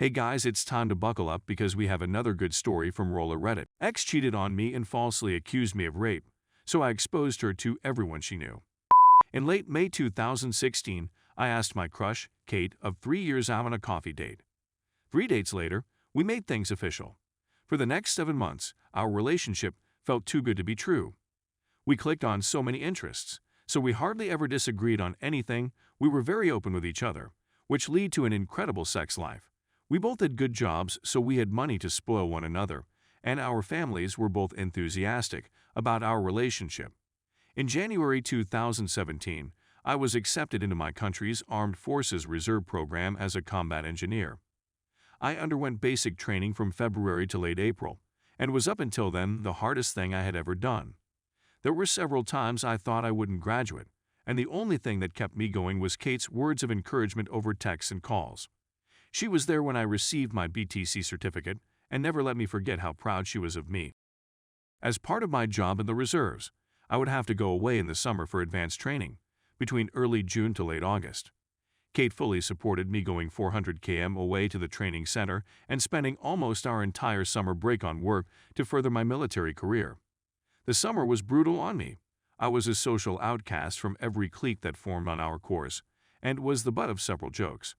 Hey guys, it's time to buckle up because we have another good story from Roller Reddit. Ex cheated on me and falsely accused me of rape, so I exposed her to everyone she knew. In late May 2016, I asked my crush, Kate, of 3 years out on a coffee date. 3 dates later, we made things official. For the next 7 months, our relationship felt too good to be true. We clicked on so many interests, so we hardly ever disagreed on anything. We were very open with each other, which led to an incredible sex life. We both had good jobs, so we had money to spoil one another, and our families were both enthusiastic about our relationship. In January 2017, I was accepted into my country's Armed Forces Reserve program as a combat engineer. I underwent basic training from February to late April, and was up until then the hardest thing I had ever done. There were several times I thought I wouldn't graduate, and the only thing that kept me going was Kate's words of encouragement over texts and calls. She was there when I received my BTC certificate and never let me forget how proud she was of me. As part of my job in the reserves, I would have to go away in the summer for advanced training, between early June to late August. Kate fully supported me going 400 km away to the training center and spending almost our entire summer break on work to further my military career. The summer was brutal on me. I was a social outcast from every clique that formed on our course, and was the butt of several jokes.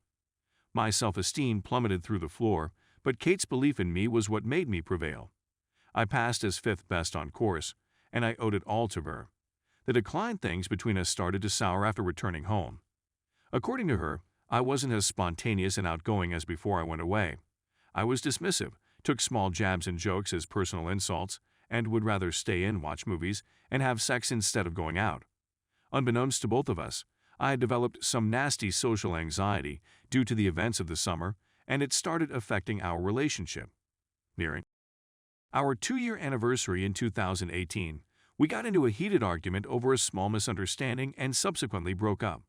My self-esteem plummeted through the floor, but Kate's belief in me was what made me prevail. I passed as 5th best on course, and I owed it all to her. The decline things between us started to sour after returning home. According to her, I wasn't as spontaneous and outgoing as before I went away. I was dismissive, took small jabs and jokes as personal insults, and would rather stay in, watch movies, and have sex instead of going out. Unbeknownst to both of us, I had developed some nasty social anxiety due to the events of the summer, and it started affecting our relationship. Nearing our 2-year anniversary in 2018, we got into a heated argument over a small misunderstanding and subsequently broke up.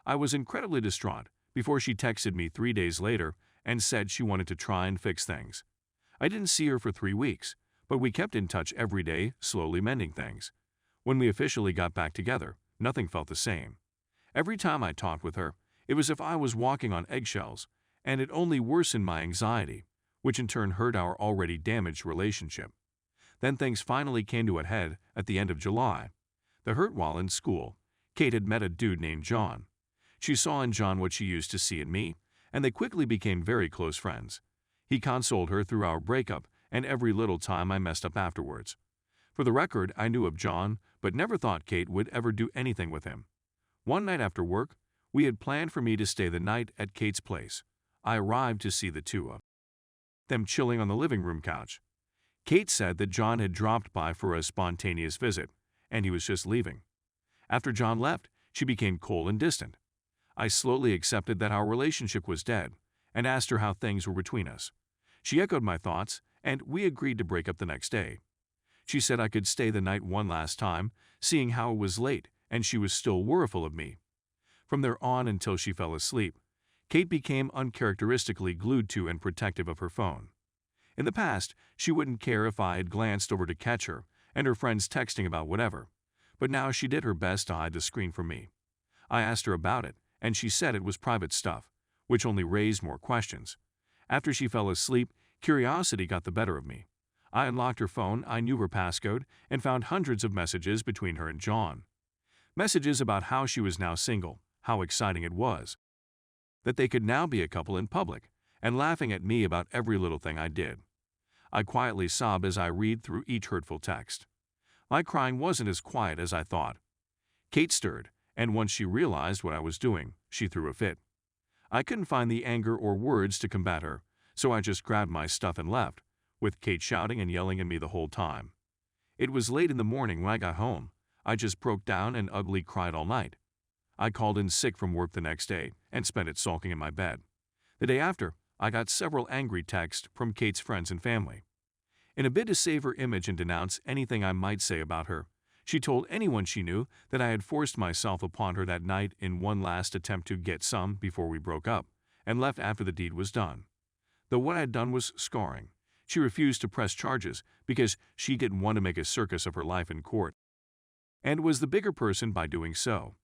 I was incredibly distraught before she texted me 3 days later and said she wanted to try and fix things. I didn't see her for 3 weeks, but we kept in touch every day, slowly mending things. When we officially got back together, nothing felt the same. Every time I talked with her, it was as if I was walking on eggshells, and it only worsened my anxiety, which in turn hurt our already damaged relationship. Then things finally came to a head at the end of July. The hurt while in school. Kate had met a dude named John. She saw in John what she used to see in me, and they quickly became very close friends. He consoled her through our breakup and every little time I messed up afterwards. For the record, I knew of John, but never thought Kate would ever do anything with him. One night after work, we had planned for me to stay the night at Kate's place. I arrived to see the two of them chilling on the living room couch. Kate said that John had dropped by for a spontaneous visit, and he was just leaving. After John left, she became cold and distant. I slowly accepted that our relationship was dead, and asked her how things were between us. She echoed my thoughts, and we agreed to break up the next day. She said I could stay the night one last time, seeing how it was late, and she was still worryful of me. From there on until she fell asleep, Kate became uncharacteristically glued to and protective of her phone. In the past, she wouldn't care if I had glanced over to catch her and her friends texting about whatever, but now she did her best to hide the screen from me. I asked her about it, and she said it was private stuff, which only raised more questions. After she fell asleep, curiosity got the better of me. I unlocked her phone, I knew her passcode, and found hundreds of messages between her and John. Messages about how she was now single, how exciting it was, that they could now be a couple in public, and laughing at me about every little thing I did. I quietly sob as I read through each hurtful text. My crying wasn't as quiet as I thought. Kate stirred, and once she realized what I was doing, she threw a fit. I couldn't find the anger or words to combat her, so I just grabbed my stuff and left, with Kate shouting and yelling at me the whole time. It was late in the morning when I got home. I just broke down and ugly cried all night. I called in sick from work the next day and spent it sulking in my bed. The day after, I got several angry texts from Kate's friends and family. In a bid to save her image and denounce anything I might say about her, she told anyone she knew that I had forced myself upon her that night in one last attempt to get some before we broke up, and left after the deed was done. Though what I had done was scarring, she refused to press charges because she didn't want to make a circus of her life in court, and was the bigger person by doing so.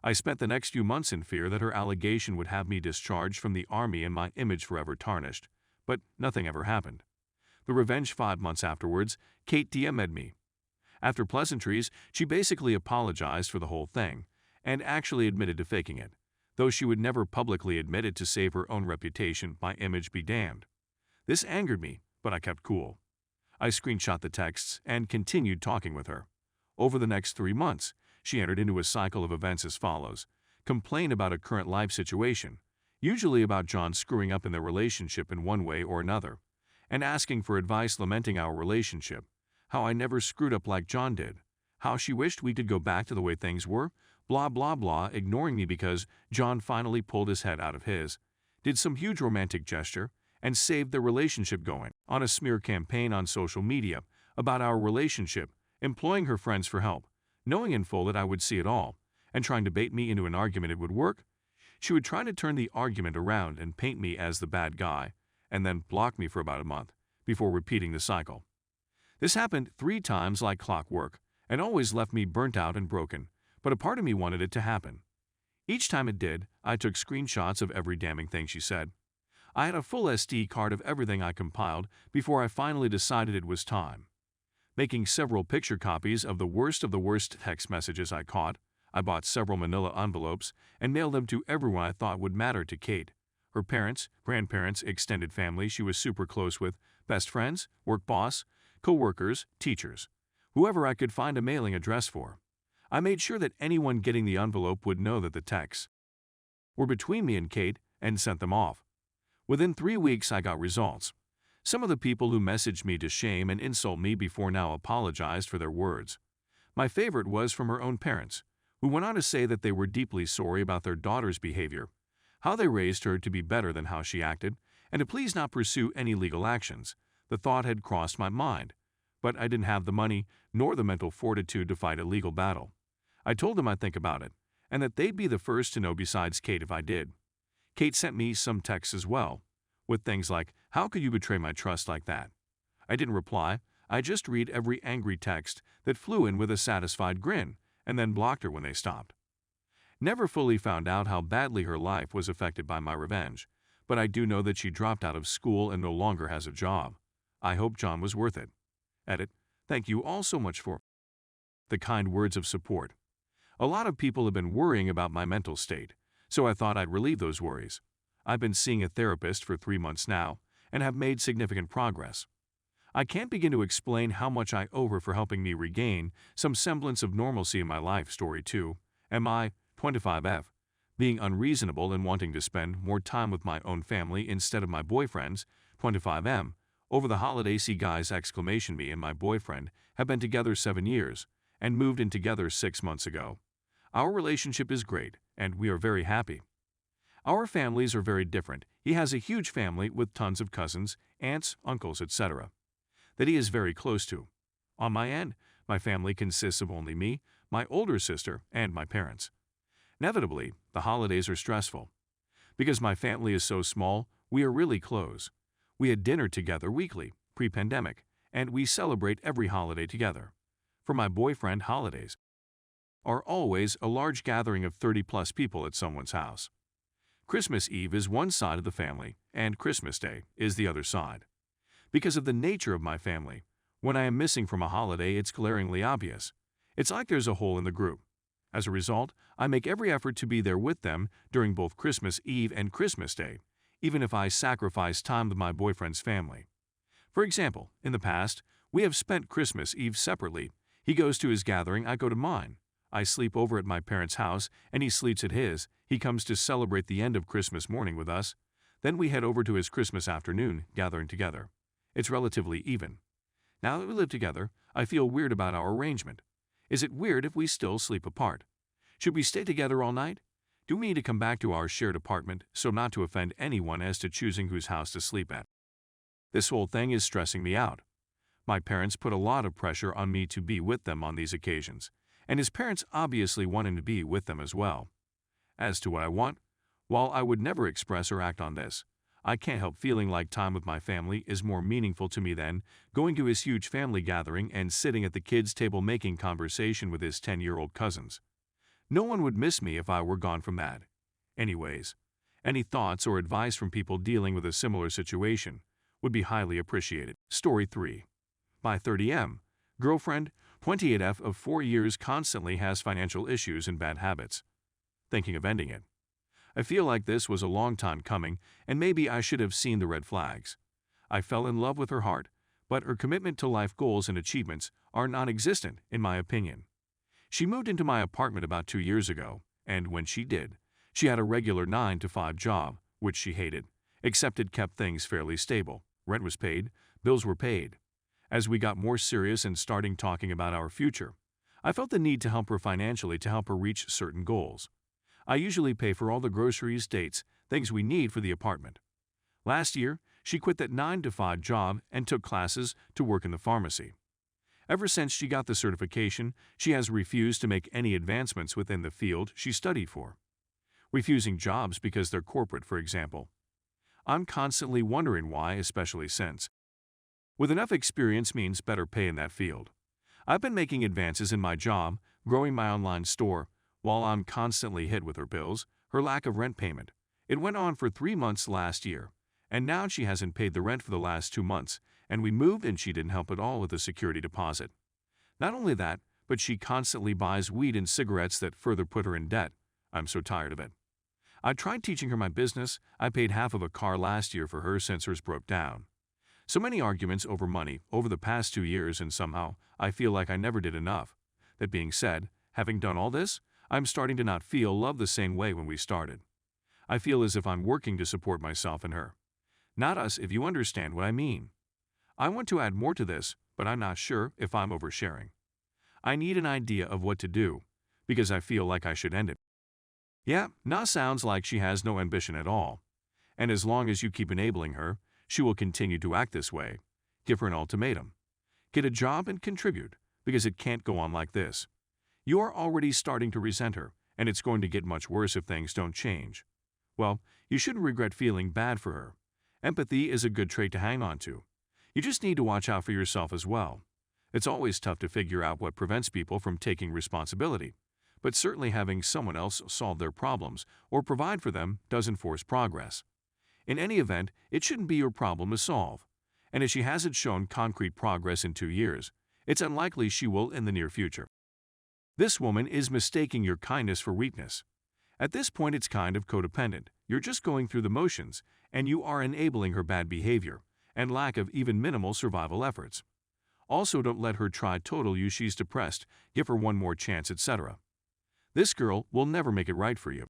I spent the next few months in fear that her allegation would have me discharged from the army and my image forever tarnished, but nothing ever happened. The revenge 5 months afterwards, Kate DM'd me. After pleasantries, she basically apologized for the whole thing, and actually admitted to faking it, though she would never publicly admit it to save her own reputation, my image be damned. This angered me, but I kept cool. I screenshot the texts and continued talking with her. Over the next 3 months, she entered into a cycle of events as follows: complain about a current life situation, usually about John screwing up in their relationship in one way or another, and asking for advice lamenting our relationship, how I never screwed up like John did, how she wished we could go back to the way things were, blah blah blah, ignoring me because John finally pulled his head out of his, did some huge romantic gesture, and saved their relationship going on a smear campaign on social media about our relationship, employing her friends for help, knowing in full that I would see it all, and trying to bait me into an argument it would work. She would try to turn the argument around and paint me as the bad guy, and then block me for about a month, before repeating the cycle. This happened 3 times like clockwork, and always left me burnt out and broken, but a part of me wanted it to happen. Each time it did, I took screenshots of every damning thing she said. I had a full SD card of everything I compiled before I finally decided it was time. Making several picture copies of the worst text messages I caught, I bought several manila envelopes and mailed them to everyone I thought would matter to Kate: her parents, grandparents, extended family she was super close with, best friends, work boss, co-workers, teachers, whoever I could find a mailing address for. I made sure that anyone getting the envelope would know that the texts were between me and Kate, and sent them off. Within 3 weeks, I got results. Some of the people who messaged me to shame and insult me before now apologized for their words. My favorite was from her own parents, who went on to say that they were deeply sorry about their daughter's behavior, how they raised her to be better than how she acted, and to please not pursue any legal actions. The thought had crossed my mind, but I didn't have the money nor the mental fortitude to fight a legal battle. I told them I'd think about it, and that they'd be the first to know besides Kate if I did. Kate sent me some texts as well, with things like, "How could you betray my trust like that?" I didn't reply. I just read every angry text that flew in with a satisfied grin, and then blocked her when they stopped. Never fully found out how badly her life was affected by my revenge, but I do know that she dropped out of school and no longer has a job. I hope John was worth it. Edit. Thank you all so much for the kind words of support. A lot of people have been worrying about my mental state, so I thought I'd relieve those worries. I've been seeing a therapist for 3 months now and have made significant progress. I can't begin to explain how much I owe her for helping me regain some semblance of normalcy in my life. Story 2. Am I, 25F, being unreasonable and wanting to spend more time with my own family instead of my boyfriend's? 25M. Over the holiday, see guys! Me and my boyfriend have been together 7 years and moved in together 6 months ago. Our relationship is great, and we are very happy. Our families are very different. He has a huge family with tons of cousins, aunts, uncles, etc. that he is very close to. On my end, my family consists of only me, my older sister, and my parents. Inevitably, the holidays are stressful. Because my family is so small, we are really close. We had dinner together weekly, pre-pandemic, and we celebrate every holiday together. For my boyfriend, holidays are always a large gathering of 30+ people at someone's house. Christmas Eve is one side of the family, and Christmas Day is the other side. Because of the nature of my family, when I am missing from a holiday, it's glaringly obvious. It's like there's a hole in the group. As a result, I make every effort to be there with them during both Christmas Eve and Christmas Day, even if I sacrifice time with my boyfriend's family. For example, in the past, we have spent Christmas Eve separately. He goes to his gathering, I go to mine. I sleep over at my parents' house, and he sleeps at his. He comes to celebrate the end of Christmas morning with us. Then we head over to his Christmas afternoon, gathering together. It's relatively even. Now that we live together, I feel weird about our arrangement. Is it weird if we still sleep apart? Should we stay together all night? Do we need to come back to our shared apartment so not to offend anyone as to choosing whose house to sleep at? This whole thing is stressing me out. My parents put a lot of pressure on me to be with them on these occasions, and his parents obviously want him to be with them as well. As to what I want, while I would never express or act on this, I can't help feeling like time with my family is more meaningful to me than going to his huge family gathering and sitting at the kids' table making conversation with his 10-year-old cousins. No one would miss me if I were gone from that. Anyways, any thoughts or advice from people dealing with a similar situation would be highly appreciated. Story 3. By 30M, girlfriend, 28F of 4 years constantly has financial issues and bad habits. Thinking of ending it. I feel like this was a long time coming, and maybe I should have seen the red flags. I fell in love with her heart, but her commitment to life goals and achievements are non-existent, in my opinion. She moved into my apartment about 2 years ago, and when she did, she had a regular 9-to-5 job, which she hated, except it kept things fairly stable. Rent was paid, bills were paid. As we got more serious and starting talking about our future, I felt the need to help her financially to help her reach certain goals. I usually pay for all the groceries, dates, things we need for the apartment. Last year, she quit that 9-to-5 job and took classes to work in the pharmacy. Ever since she got the certification, she has refused to make any advancements within the field she studied for. Refusing jobs because they're corporate, for example. I'm constantly wondering why, especially since with enough experience means better pay in that field. I've been making advances in my job, growing my online store, while I'm constantly hit with her bills, her lack of rent payment. It went on for 3 months last year, and now she hasn't paid the rent for the last 2 months, and we moved and she didn't help at all with the security deposit. Not only that, but she constantly buys weed and cigarettes that further put her in debt. I'm so tired of it. I tried teaching her my business. I paid half of a car last year for her since hers broke down. So many arguments over money over the past 2 years, and somehow I feel like I never did enough. That being said, having done all this, I'm starting to not feel love the same way when we started. I feel as if I'm working to support myself and her. Not us, if you understand what I mean. I want to add more to this, but I'm not sure if I'm oversharing. I need an idea of what to do, because I feel like I should end it. Yeah, Na sounds like she has no ambition at all. And as long as you keep enabling her, she will continue to act this way. Give her an ultimatum. Get a job and contribute, because it can't go on like this. You are already starting to resent her, and it's going to get much worse if things don't change. Well, you shouldn't regret feeling bad for her. Empathy is a good trait to hang on to. You just need to watch out for yourself as well. It's always tough to figure out what prevents people from taking responsibility, but certainly having someone else solve their problems or provide for them doesn't force progress. In any event, it shouldn't be your problem to solve. And if she hasn't shown concrete progress in 2 years, it's unlikely she will in the near future. This woman is mistaking your kindness for weakness. At this point, it's kind of codependent. You're just going through the motions, and you are enabling her bad behavior and lack of even minimal survival efforts. Also, don't let her try total you. She's depressed, give her one more chance, etc. This girl will never make it right for you.